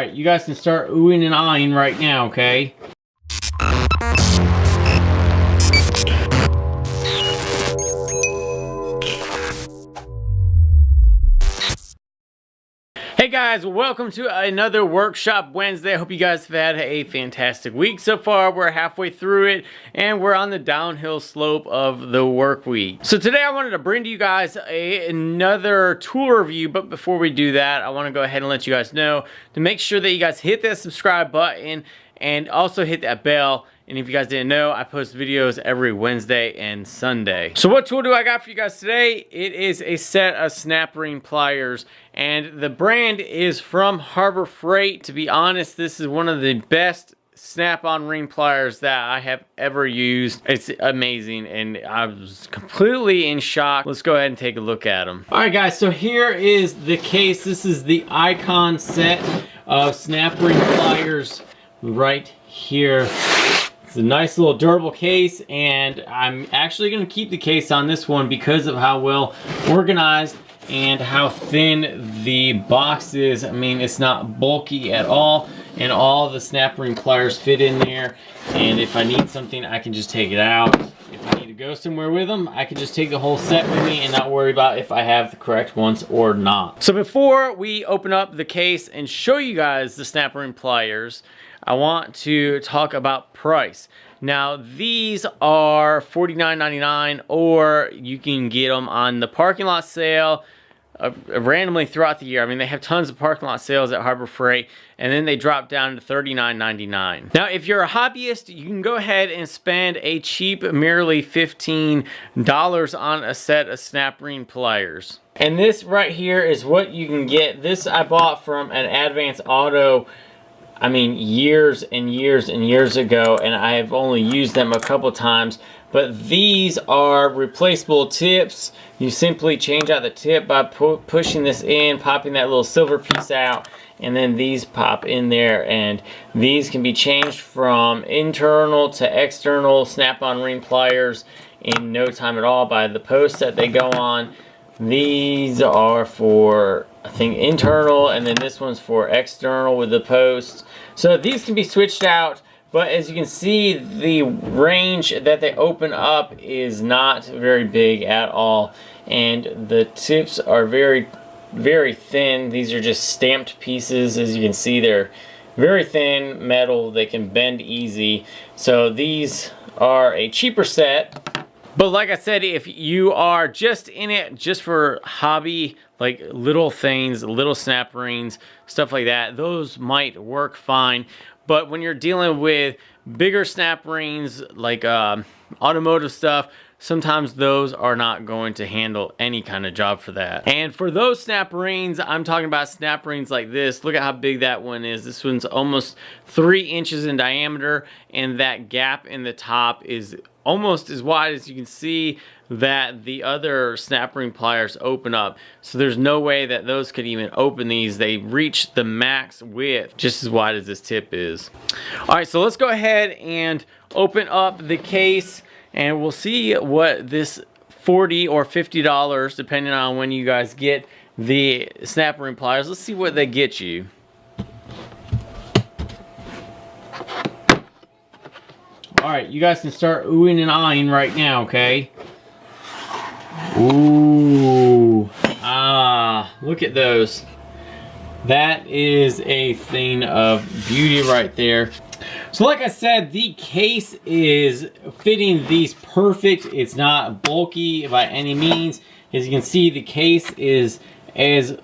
Alright, you guys can start oohing and ahhing right now, okay? Hey guys, welcome to another Workshop Wednesday. I hope you guys have had a fantastic week so far. We're halfway through it and we're on the downhill slope of the work week. So today I wanted to bring to you guys another tool review, but before we do that, I want to go ahead and let you guys know to make sure that you guys hit that subscribe button and also hit that bell. And if you guys didn't know, I post videos every Wednesday and Sunday. So what tool do I got for you guys today? It is a set of snap ring pliers, and the brand is from Harbor Freight. To be honest, this is one of the best snap-on ring pliers that I have ever used. It's amazing, and I was completely in shock. Let's go ahead and take a look at them. All right, guys, so here is the case. This is the Icon set of snap ring pliers right here. It's a nice little durable case, and I'm actually going to keep the case on this one because of how well organized and how thin the box is. I mean, it's not bulky at all, and all the snap ring pliers fit in there. And if I need something, I can just take it out. If I need to go somewhere with them, I can just take the whole set with me and not worry about if I have the correct ones or not. So before we open up the case and show you guys the snap ring pliers, I want to talk about price. Now, these are $49.99, or you can get them on the parking lot sale randomly throughout the year. I mean, they have tons of parking lot sales at Harbor Freight, and then they drop down to $39.99. Now, if you're a hobbyist, you can go ahead and spend a cheap, merely $15 on a set of snap ring pliers. And this right here is what you can get. This I bought from an Advance Auto, I mean, years and years and years ago, and I've only used them a couple times. But these are replaceable tips. You simply change out the tip by pushing this in, popping that little silver piece out, and then these pop in there. And these can be changed from internal to external snap-on ring pliers in no time at all by the posts that they go on. These are for, I think, internal, and then this one's for external with the post. So these can be switched out, but as you can see, the range that they open up is not very big at all, and the tips are very, very thin. These are just stamped pieces. As you can see, they're very thin metal. They can bend easy. So these are a cheaper set. But like I said, if you are just in it just for hobby, like little things, little snap rings, stuff like that, those might work fine. But when you're dealing with bigger snap rings, like automotive stuff, sometimes those are not going to handle any kind of job for that. And for those snap rings, I'm talking about snap rings like this. Look at how big that one is. This one's almost 3 inches in diameter, and that gap in the top is almost as wide as you can see that the other snap ring pliers open up. So there's no way that those could even open these. They reach the max width just as wide as this tip is. All right, so let's go ahead and open up the case, and we'll see what this $40 or $50, depending on when you guys get the snap ring pliers. Let's see what they get you. Alright, you guys can start oohing and ahhing right now, okay? Ooh. Ah, look at those. That is a thing of beauty right there. So like I said, the case is fitting these perfect. It's not bulky by any means. As you can see, the case is as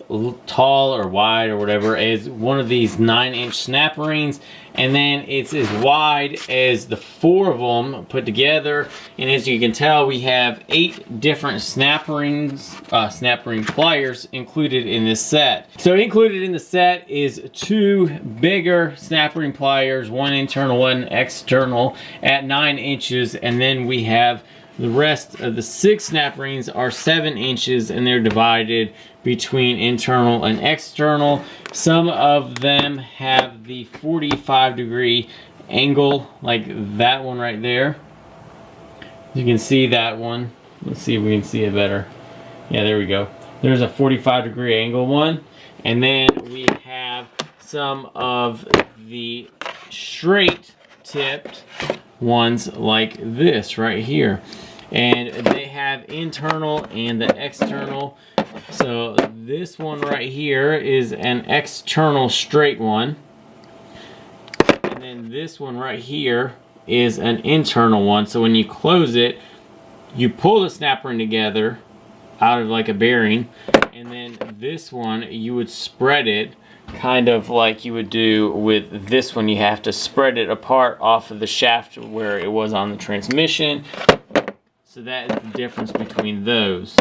tall or wide or whatever as one of these 9-inch snap rings, and then it's as wide as the 4 of them put together. And as you can tell, we have 8 different snap ring pliers included in this set. So included in the set is 2 bigger snap ring pliers, 1 internal, 1 external at 9 inches, and then we have the rest of the 6 snap rings are 7 inches, and they're divided between internal and external. Some of them have the 45-degree angle, like that one right there. You can see that one. Let's see if we can see it better. Yeah, there we go. There's a 45-degree angle one. And then we have some of the straight tipped ones like this right here, and they have internal and the external. So this one right here is an external straight one, and then this one right here is an internal one. So when you close it, you pull the snap ring together out of like a bearing, and then this one you would spread it kind of like you would do with this one. You have to spread it apart off of the shaft where it was on the transmission. So that is the difference between those.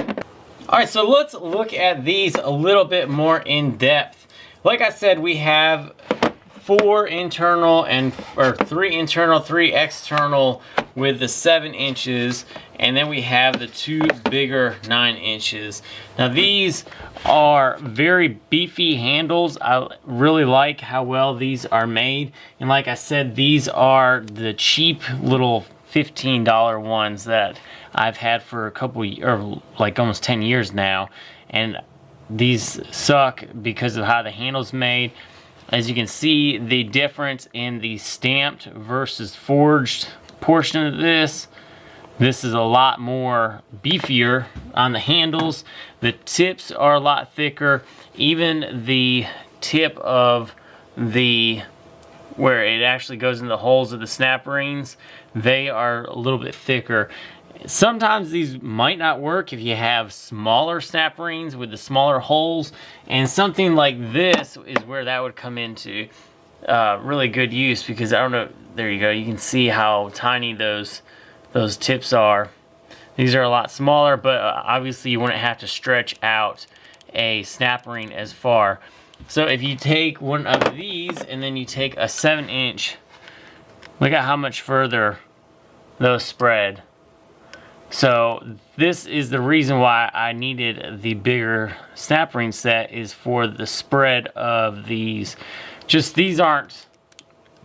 All right, so let's look at these a little bit more in depth. Like I said, we have 4 internal and 3 internal, 3 external with the 7 inches, and then we have the 2 bigger 9 inches. Now these are very beefy handles. I really like how well these are made, and like I said, these are the cheap little $15 ones that I've had for a couple, or like almost 10 years now, and these suck because of how the handle's made. As you can see, the difference in the stamped versus forged portion of this is a lot more beefier on the handles. The tips are a lot thicker. Even the tip of the, where it actually goes in the holes of the snap rings, they are a little bit thicker. Sometimes these might not work if you have smaller snap rings with the smaller holes, and something like this is where that would come into really good use, because I don't know, there you go, you can see how tiny those tips are. These are a lot smaller, but obviously you wouldn't have to stretch out a snap ring as far. So if you take one of these and then you take a 7-inch, look at how much further those spread. So this is the reason why I needed the bigger snap ring set, is for the spread of these. Just these aren't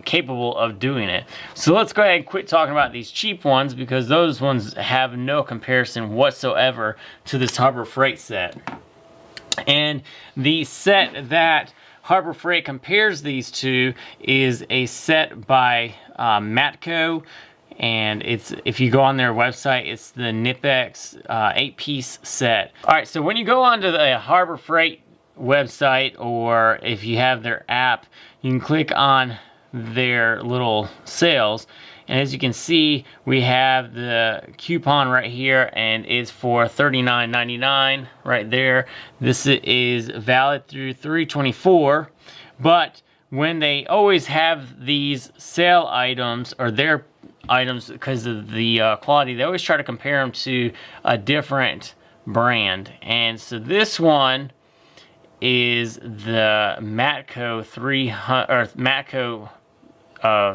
capable of doing it. So let's go ahead and quit talking about these cheap ones, because those ones have no comparison whatsoever to this Harbor Freight set. And the set that Harbor Freight compares these to is a set by Matco. And it's, if you go on their website, it's the Knipex 8-piece set. All right, so when you go onto the Harbor Freight website, or if you have their app, you can click on their little sales, and as you can see, we have the coupon right here, and it's for $39.99 right there. This is valid through 3/24, but when they always have these sale items, or their items, because of the quality, they always try to compare them to a different brand. And so this one is the Matco 300, or Matco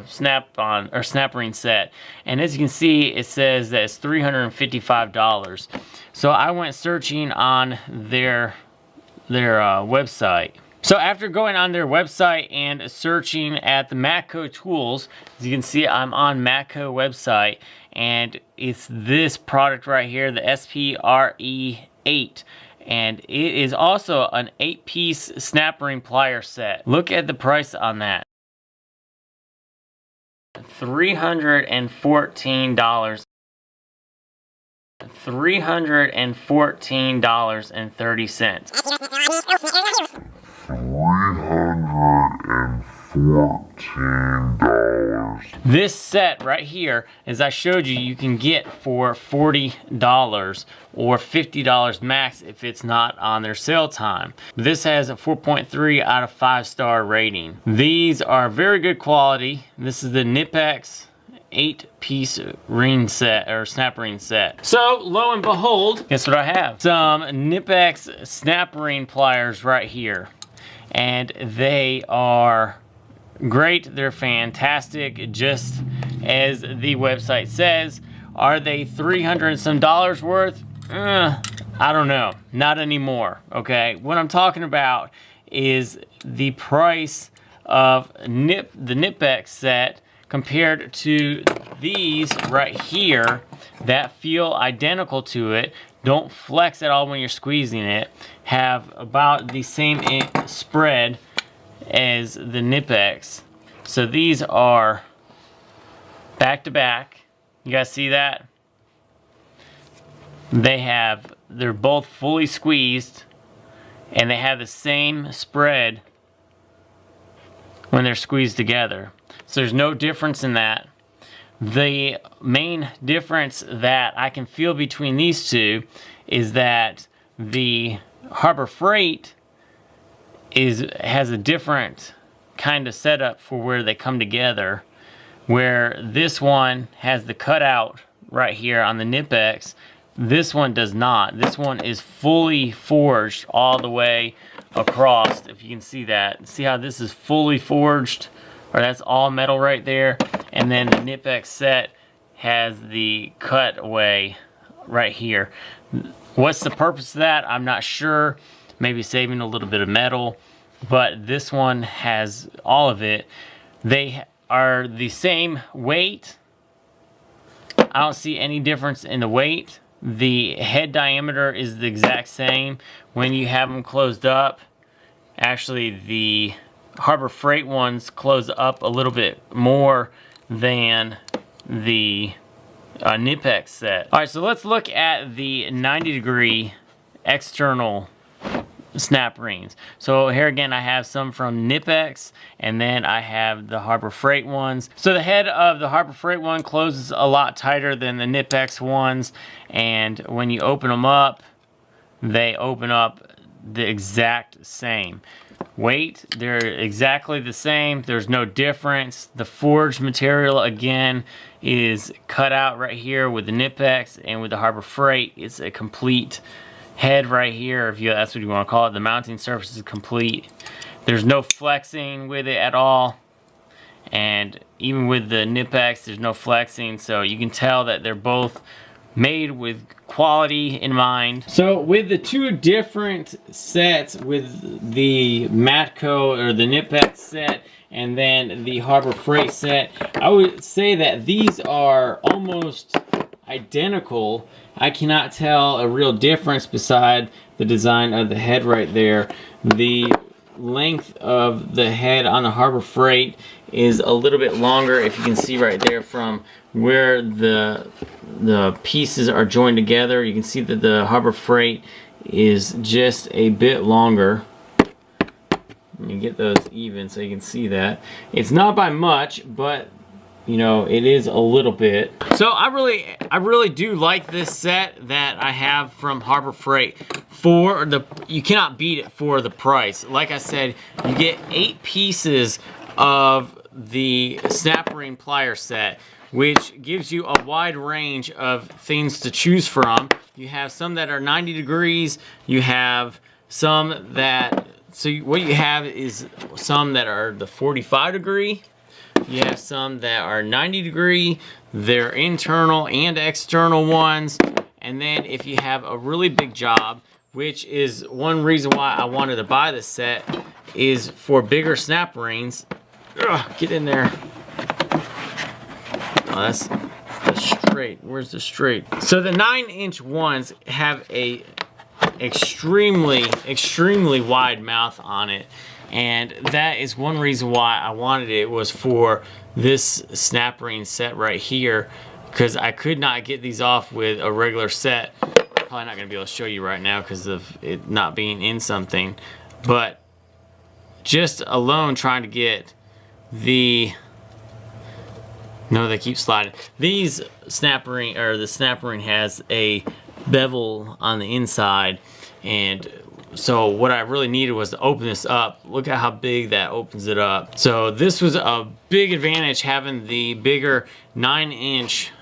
snap-on or snap ring set, and as you can see, it says that it's $355. So I went searching on their website. So after going on their website and searching at the Matco tools, as you can see, I'm on Matco website, and it's this product right here, the SPRE8, and it is also an 8-piece snap ring plier set. Look at the price on that. $314. $314.30. $314. This set right here, as I showed you, you can get for $40 or $50 max if it's not on their sale time. This has a 4.3 out of 5-star rating. These are very good quality. This is the Knipex 8-piece ring set, or snap ring set. So lo and behold, guess what I have? Some Knipex snap ring pliers right here, and they are great. They're fantastic, just as the website says. Are they $300 and some worth? I don't know, not anymore. Okay, what I'm talking about is the price of the Knipex set compared to these right here that feel identical to it, don't flex at all when you're squeezing it, have about the same spread as the Knipex. So these are back to back. You guys see that? They're both fully squeezed, and they have the same spread when they're squeezed together. So there's no difference in that. The main difference that I can feel between these two is that the Harbor Freight has a different kind of setup for where they come together, where this one has the cutout right here on the Knipex. This one does not. This one is fully forged all the way across, if you can see that. See how this is fully forged? Or that's all metal right there. And then the Knipex set has the cutaway right here. What's the purpose of that? I'm not sure. Maybe saving a little bit of metal. But this one has all of it. They are the same weight. I don't see any difference in the weight. The head diameter is the exact same. When you have them closed up, actually the Harbor Freight ones close up a little bit more than the Knipex set. All right, so let's look at the 90-degree external snap rings. So here again, I have some from Knipex, and then I have the Harbor Freight ones. So the head of the Harbor Freight one closes a lot tighter than the Knipex ones, and when you open them up, they open up the exact same. Weight, they're exactly the same. There's no difference. The forged material, again, is cut out right here with the Knipex, and with the Harbor Freight, it's a complete head right here, if that's what you want to call it. The mounting surface is complete. There's no flexing with it at all, and even with the Knipex, there's no flexing, so you can tell that they're both made with quality in mind. So with the two different sets, with the Matco or the Knipex set and then the Harbor Freight set, I would say that these are almost identical. I cannot tell a real difference beside the design of the head right there. The length of the head on the Harbor Freight is a little bit longer, if you can see right there from where the pieces are joined together. You can see that the Harbor Freight is just a bit longer. Let me get those even so you can see that. It's not by much, but you know, it is a little bit. So I really do like this set that I have from Harbor Freight. You cannot beat it for the price. Like I said, you get 8 pieces of the snap ring plier set, which gives you a wide range of things to choose from. You have some that are 90 degrees. You have some that, what you have is some that are the 45 degree. You have some that are 90 degree. They're internal and external ones. And then if you have a really big job, which is one reason why I wanted to buy this set, is for bigger snap rings. Ugh, get in there. Oh, that's straight. Where's the straight? So the 9-inch ones have a extremely wide mouth on it, and that is one reason why I wanted it, was for this snap ring set right here, because I could not get these off with a regular set. Probably not going to be able to show you right now because of it not being in something, but just alone trying to get the they keep sliding. These snap ring, or the snap ring, has a bevel on the inside, and so what I really needed was to open this up. Look at how big that opens it up. So this was a big advantage, having the bigger 9-inch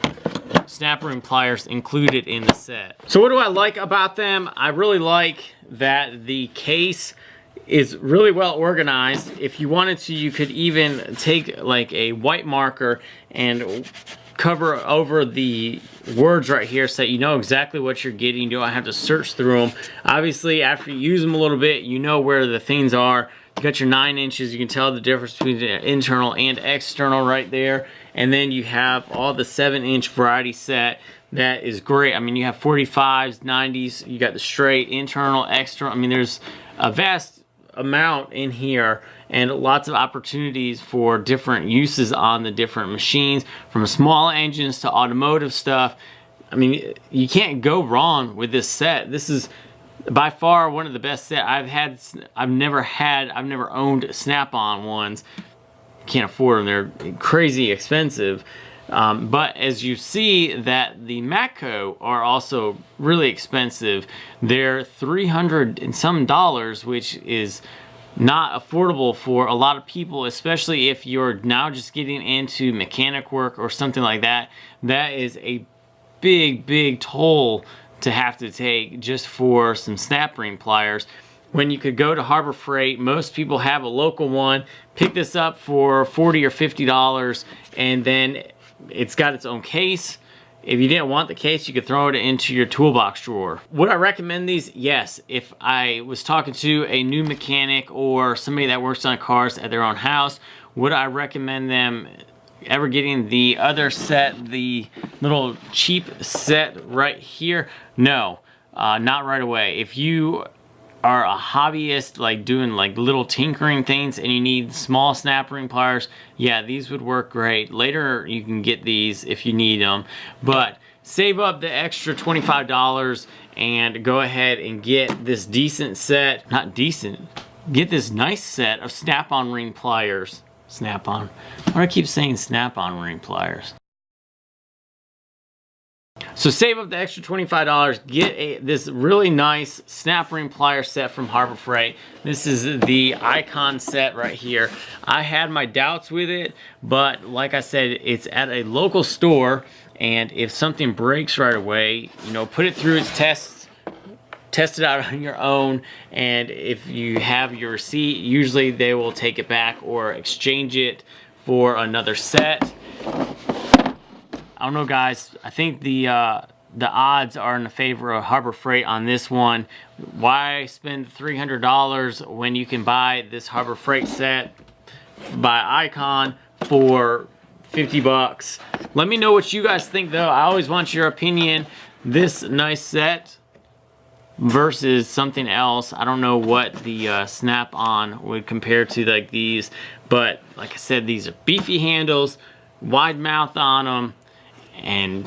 snap ring pliers included in the set. So what do I like about them? I really like that the case is really well organized. If you wanted to, you could even take like a white marker and cover over the words right here so that you know exactly what you're getting. You don't have to search through them. Obviously, after you use them a little bit, you know where the things are. You got your 9 inches. You can tell the difference between the internal and external right there. And then you have all the 7-inch variety set. That is great. I mean, you have 45s, 90s. You got the straight, internal, external. I mean, there's a vast amount in here, and lots of opportunities for different uses on the different machines, from small engines to automotive stuff. I mean, you can't go wrong with this set. This is by far one of the best set I've had. I've never owned Snap-on ones. Can't afford them, they're crazy expensive. But as you see that the Matco are also really expensive. They're $300 and some, which is not affordable for a lot of people, especially if you're now just getting into mechanic work or something like that. That is a big toll to have to take just for some snap ring pliers, when you could go to Harbor Freight. Most people have a local one, pick this up for $40 or $50, and then it's got its own case. If you didn't want the case, you could throw it into your toolbox drawer. Would I recommend these? Yes. If I was talking to a new mechanic or somebody that works on cars at their own house, would I recommend them ever getting the other set, the little cheap set right here? No, not right away. If you are a hobbyist, like doing like little tinkering things, and you need small snap ring pliers, yeah, these would work great. Later you can get these if you need them, but save up the extra $25 and go ahead and get this decent set, not decent, get this nice set of Snap-on ring pliers. Snap-on. Why do I keep saying Snap-on ring pliers? So save up the extra $25, get this really nice snap ring plier set from Harbor Freight. This is the Icon set right here. I had my doubts with it, but like I said, it's at a local store, and if something breaks right away, you know, put it through its tests, test it out on your own, and if you have your receipt, usually they will take it back or exchange it for another set. I don't know, guys. I think the odds are in the favor of Harbor Freight on this one. Why spend $300 when you can buy this Harbor Freight set by Icon for 50 bucks? Let me know what you guys think, though. I always want your opinion. This nice set versus something else. I don't know what the Snap-on would compare to, like these, but like I said, these are beefy handles, wide mouth on them, and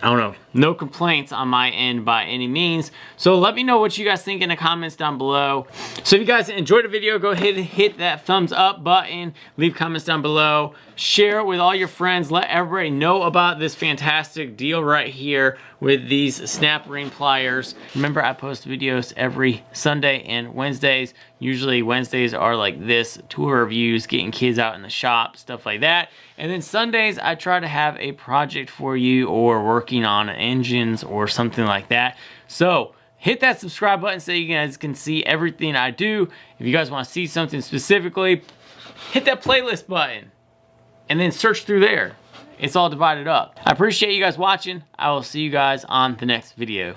I don't know, no complaints on my end by any means. So let me know what you guys think in the comments down below. So if you guys enjoyed the video, go ahead and hit that thumbs up button, leave comments down below, share it with all your friends, let everybody know about this fantastic deal right here with these snap ring pliers. Remember, I post videos every Sunday and Wednesdays. Usually Wednesdays are like this, tour reviews, getting kids out in the shop, stuff like that. And then Sundays, I try to have a project for you, or working on engines or something like that. So hit that subscribe button so you guys can see everything I do. If you guys want to see something specifically, hit that playlist button and then search through there. It's all divided up. I appreciate you guys watching. I will see you guys on the next video.